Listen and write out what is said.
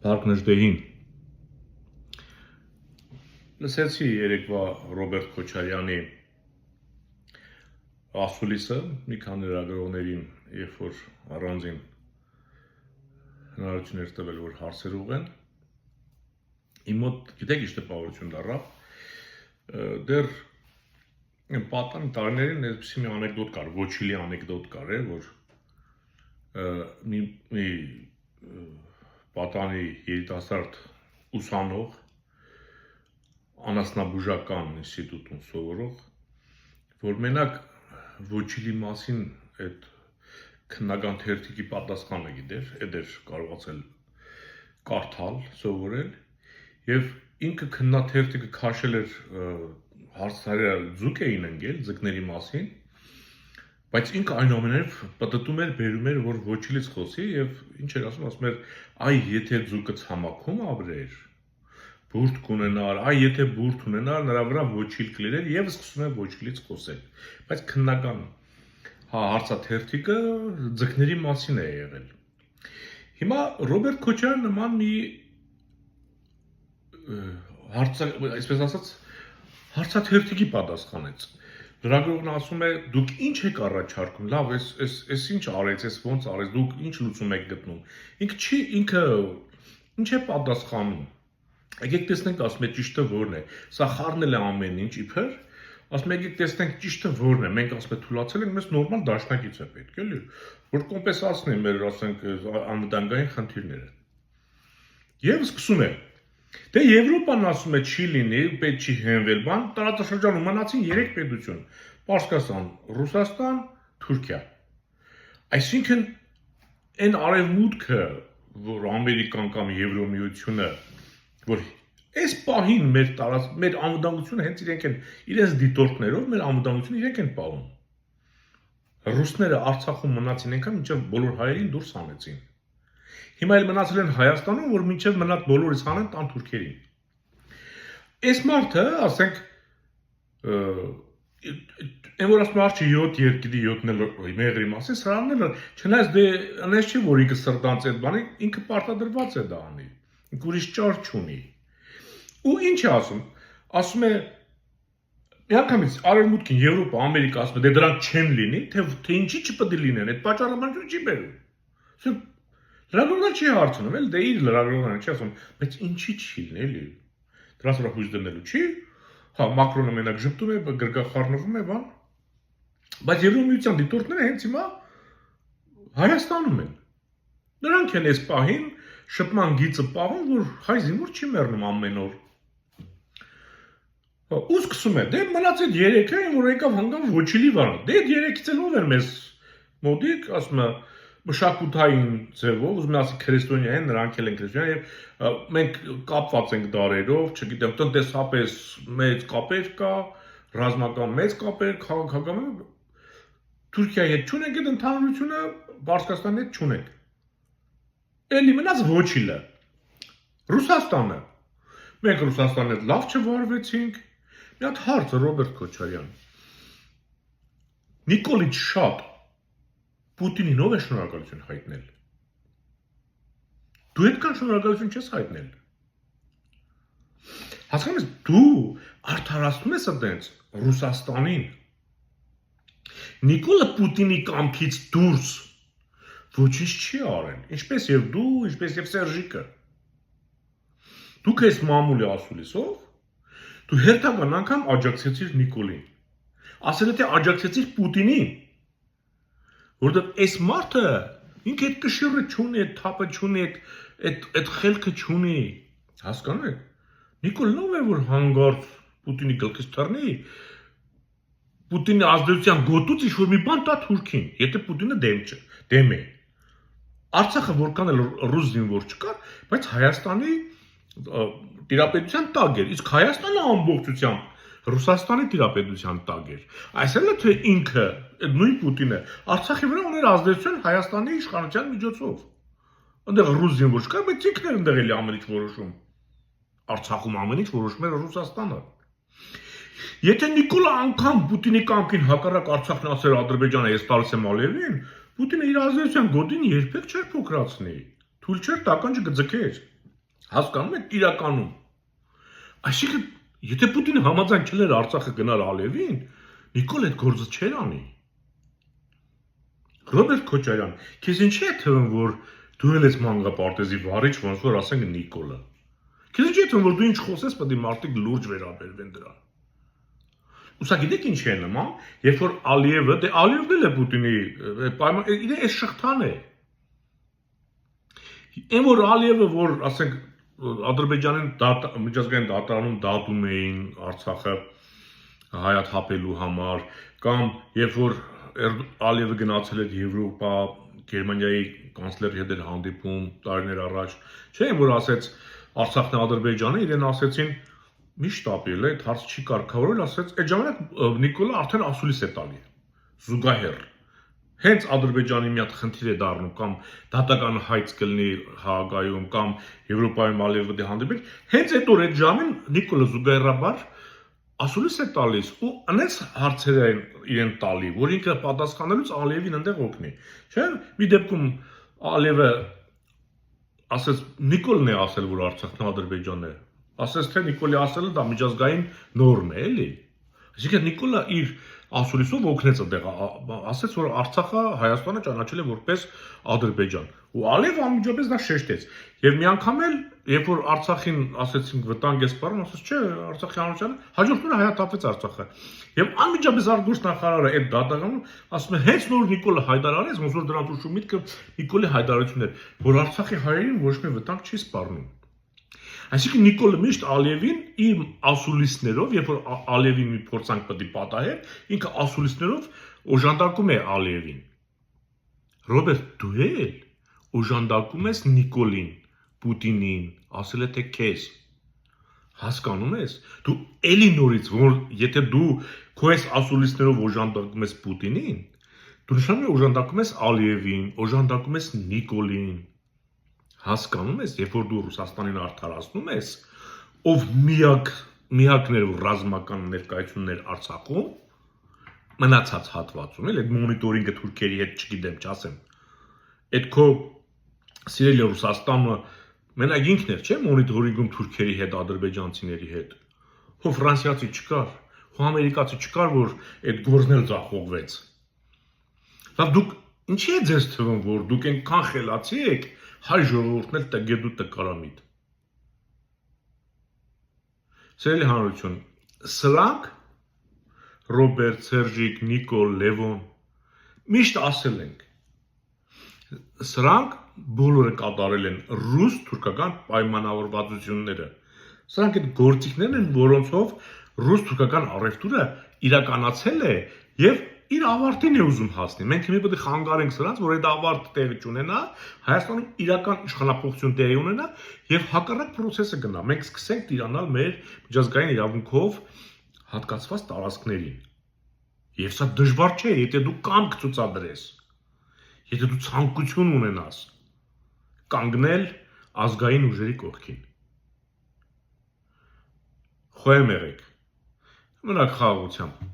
Փառքնժդեհին լսեցի երեկվա Ռոբերտ Քոչարյանի ասուլիսը մի քանի լրագրողներին, երբ որ առանձին հնարավորություն էր տվել, որ հարցեր ուղղեն, իմ մոտ գիտեք ինչ տպավորություն դառավ, դեռ պատանի տարիներին այսպիսի մի անեկդոտ կար, Ոչիլի անեկդոտ կար, որ մի պատանի երիտասարդ ուսանող անասնաբուժական ինստիտուտում սովորող, որ մենակ Ոչիլի մասին այդ քննական թերթիկի պատասխանը գիտեր, այդ էր կարողացել կարդալ, սովորել, եւ ինքը քննաթերթիկը քաշել էր հարցերը ձուկ էին ընկել ձկների մասին, բայց ինքը այնուամենայնիվ պատտում էր, բերում էր, որ Ոչիլից խոսի եւ ինչ էր ասում էր, այ եթե ձուկը ցամաքում ապրեր, բուրդ կունենար, այ եթե բուրդ ունենար, նրա վրա Ոչիլ կլիներ եւ սկսում է Ոչիլից խոսել, բայց քննական հարցաթերթիկը ձկների մասին է եղել։ Հիմա Ռոբերտ Քոչարյանը նման մի այսպես ասած հարցաթերթիկի պատասխանեց։ Լրագրողն ասում է, դուք ինչ եք առաջարկում, լավ, այս ինչ արեց, այս ոնց արեց, դուք ինչ լուծում եք գտնում։ Ինքը ինչ է պատասխանում։ Եկեք տեսնենք, ասում է ճիշտը որն է։ Սա խառնել է ամեն ինչ իբր, ասում է եկեք տեսնենք ճիշտը որն է։ Մենք ասում ենք թույլատրել ենք, մեզ նորմալ դաշնակից է պետք, էլի, որ կոմպենսացնի մեր, ասենք, անվտանգային խնդիրները։ Եվ սկսում է։ Դե Եվրոպան ասում է չի լինի, պետք չի հենվել, բան, տարածաշրջանում մնացին 3 պետություն՝ Պարսկաստան, Ռուսաստան, Թուրքիա։ Այսինքն այն արևմուտքը, որ Ամերիկան կամ Եվրոմիությունը, որ այս պահին մեր անվտանգությունը հենց իրենք են իրենց դիտորդներով մեր անվտանգությունը իրենք են պահում։ Ռուսները Արցախում մնացին այնքան, մինչև բոլոր հայերին դուրս հանեցին։ Հիմա էլ մնացել են Հայաստանում, որ մինչև մնաց բոլորից հանեն տան թուրքերին։ Այս մարդը, ասենք, այն որ ասում արչի 7 երկրի 7-ն էլ մեղրի մասին, սրանն էլ չնայած դե անես չի, որ ինքը սրտանց այդ բանի, ինքը պարտադրված է դա անի։ Ինքը ուրիշ ճար չունի։ Ու ինչ է ասում։ Ասում է միանգամից Արևմուտքին, Եվրոպա, Ամերիկա ասում է, դե դրանք չեն լինի, թե ինչի չպետք է լինեն, այդ պատճառաբանությունը չի բերում։ Լրագրողը չի հարցնում, էլ դե իր լրագրողն չի ասում, բայց ինչի չի լինի, դրանց վրա հույս դնելու չի, հա Մակրոնը մենակ ժպտում է, գրգախառնվում է, բան, բայց Եվրոմիության դիտորդները հենց հիմա Հայաստանում են, նրանք են այս պահին շփման գիծը պահում, որ հայ զինվոր չի մեռնում ամեն օր, ու սկսում է, դե մնաց այդ 3-ը, որ եկավ հանգամ Ոչիլի վրա, դե այդ 3-ից էլ ով էր մեզ մոտիկ, ասում է, մշակութային ձևով, ուզում եմ ասի քրիստոնյա են, նրանք էլ են քրիստոնյա եւ մենք կապված ենք դարերով, չգիտեմ, տնտեսապես մեծ կապեր կա, ռազմական մեծ կապեր, քաղաքական Թուրքիայի հետ չունենք այդ ընդհանրությունը, Պարսկաստանի հետ չունենք։ Էլի մնաց Ոչիլը։ Ռուսաստանը։ Մենք Ռուսաստանի հետ լավ չվարվեցինք։ Մի հատ հարց Ռոբերտ Քոչարյան։ Նիկոլիչ շատ Պուտինին ով է շնորհակալություն հայտնել։ Դու այդքան շնորհակալություն չես հայտնել։ Հասկանում ես, դու արդարացնում ես այդպես Ռուսաստանին։ Նիկոլը Պուտինի կամքից դուրս ոչինչ չի արել, ինչպես եւ դու, ինչպես եւ Սերժիկը։ Դուք այս մամուլի ասուլիսով դու հերթական անգամ աջակցեցիր Նիկոլին։ Ասել թե աջակցեցիր Պուտինին։ Որտեղ այս մարդը ինքը այդ կշիռը չունի, այդ թափը չունի, այդ խելքը չունի, հասկանում եք։ Նիկոլն ով է որ հանգարց Պուտինի գլխից թռնի, Պուտինի ազդեցության գոտուց ինչ-որ մի բան տա Թուրքին, եթե Պուտինը դեմ է։ Արցախը որքան էլ ռուս զինվոր չկար, բայց Հայաստանի տիրապետության տակ էր, իսկ Հայաստանը ամբողջությամբ Ռուսաստանի տիրապետության տակ էր։ Այսինքն է թե ինքը նույն Պուտինը Արցախի վրա ուներ ազդեցություն Հայաստանի իշխանության միջոցով։ Այնտեղ ռուս զինվոր չկար, բայց ինքն էր այնտեղ էլի ամեն ինչ որոշում։ Արցախում ամեն ինչ որոշում էր Ռուսաստանը։ Եթե Նիկոլը անգամ Պուտինի կամքին հակառակ Արցախն ասեր Ադրբեջանը ես տալիս եմ Ալիևին, Պուտինը իր ազդեցության գոտին երբեք չէր փոքրացնի։ Թույլ չէր տականջը գծկեր։ Հասկանում եք իրականում։ Այսինքն, եթե Պուտինը համաձայն չէր Արցախը գնալ Ալիևին, Նիկոլ այդ գործը չէր անի։ Ռոբերտ Քոչարյան, քեզ ինչի է թվում, որ դու ես մանկապարտեզի վարիչ, ոնց որ ասենք Նիկոլը։ Քեզ ինչի է թվում, որ դու ինչ խոսես, պետք է մարդիկ լուրջ վերաբերվեն դրան։ Ուսա գիտեք ինչ է նման, երբ որ Ալիևը, դե Ալիևն էլ է Պուտինի պայման, իրեն այս շղթան է։ Այն որ Ալիևը, որ ասենք Ադրբեջանին միջազգային դատարանում դատում էին Արցախը հայաթափելու համար, կամ երբ որ Ալիևը գնացել էր Եվրոպա, Գերմանիայի կանցլերի հետ էր հանդիպում տարիներ առաջ, չէ՞ որ ասեց Արցախն է Ադրբեջանը, իրեն ասեցին միշտ ապել է, այդ հարց չի կարգավորել, ասեց, այդ ժամանակ Նիկոլը արդեն ասուլիս է տալի, զուգահեռ։ Հենց Ադրբեջանի մի հատ խնդիր է դառնում, կամ դատական հայց կլինի Հաագայում, կամ Եվրոպայում Ալիևը դե հանդիպել, հենց այդ օր այդ ժամին Նիկոլը զուգահեռաբար ասուլիս է տալիս ու անեց հարցերը իրեն տալի, որ ինքը պատասխանելուց Ալիևին այնտեղ օգնի։ Չէ՞, մի դեպքում Ալիևը ասեց Նիկոլն է ասել, որ Արցախն Ադրբեջանն է։ Ասես թե Նիկոլի ասելը դա միջազգային նորմ է, էլի։ Այսինքն Նիկոլը իր ասուլիսով օգնեց այդտեղ, ասեց որ Արցախը Հայաստանը ճանաչել է որպես Ադրբեջան։ Ու Ալիևը անմիջապես դա շեշտեց։ Եվ մի անգամ էլ, երբ որ Արցախին ասեցինք վտանգ է սպառում, ասեց չէ, Արցախի հանրությանը հաջորդ օրը հայաթափվեց Արցախը։ Եվ անմիջապես արտգործնախարարը այդ դատականում ասում է հենց նոր Նիկոլը հայտարարեց, ոնց որ դրանց ուշու միտքը Նիկոլի հայտարարությունն էր, որ Արցախի հայերին ոչ մի վտանգ չի սպառնում։ Այսինքն Նիկոլը միշտ Ալիևին իր ասուլիսներով, երբ որ Ալիևին մի փորձանք պետք է պատահեր, ինքը ասուլիսներով օժանդակում է Ալիևին։ Ռոբերտ, դու էլ օժանդակում ես Նիկոլին, Պուտինին, ասել է թե քեզ։ Հասկանում ես։ Դու էլի նորից, որ եթե դու քո այս ասուլիսներով օժանդակում ես Պուտինին, դու նշանակում ես օժանդակում ես Ալիևին, օժանդակում ես Նիկոլին։ Հասկանում ես, երբ որ դու Ռուսաստանին արդարացնում ես, ով միակներ ու ռազմական ներկայություններ Արցախում, մնացած հատվածում, էլ այդ մոնիտորինգը թուրքերի հետ չգիտեմ, չասեմ, այդ քո սիրելի Ռուսաստանը մենակ ինքն էր, չէ՞, մոնիտորինգում թուրքերի հետ, ադրբեջանցիների հետ, հո ֆրանսիացի չկար, հո ամերիկացի չկար, որ այդ գործն էլ ձախողվեց։ Լավ, դուք ինչի՞ է ձեզ թվում, որ դուք այնքան խելացի եք, հայ ժողովուրդն էլ տգետ ու տկարամիտ։ Սիրելի հանրություն, սրանք Ռոբերտ, Սերժիկ, Նիկոլ, Լևոն միշտ ասել ենք։ Սրանք բոլորը կատարել են ռուս-թուրքական պայմանավորվածությունները։ Սրանք այդ գործիքներն են, որոնցով ռուս-թուրքական առևտուրը իրականացել է եւ իր ավարտին է ուզում հասնել։ Մենք հիմա պետք է խանգարենք սրանց, որ այդ ավարտը տեղի չունենա, Հայաստանում իրական իշխանապողություն տեղի ունենա եւ հակառակ process-ը գնա։ Մենք սկսենք տիրանալ մեր միջազգային իրավունքով հատկացված տարածքներին։ Եվ սա դժվար չէ, եթե դու կամք ցուցադրես։ Եթե դու ցանկություն ունենաս կանգնել ազգային ուժերի կողքին։ Խոհեմ եղեք։ Մնաք խաղաղությամբ։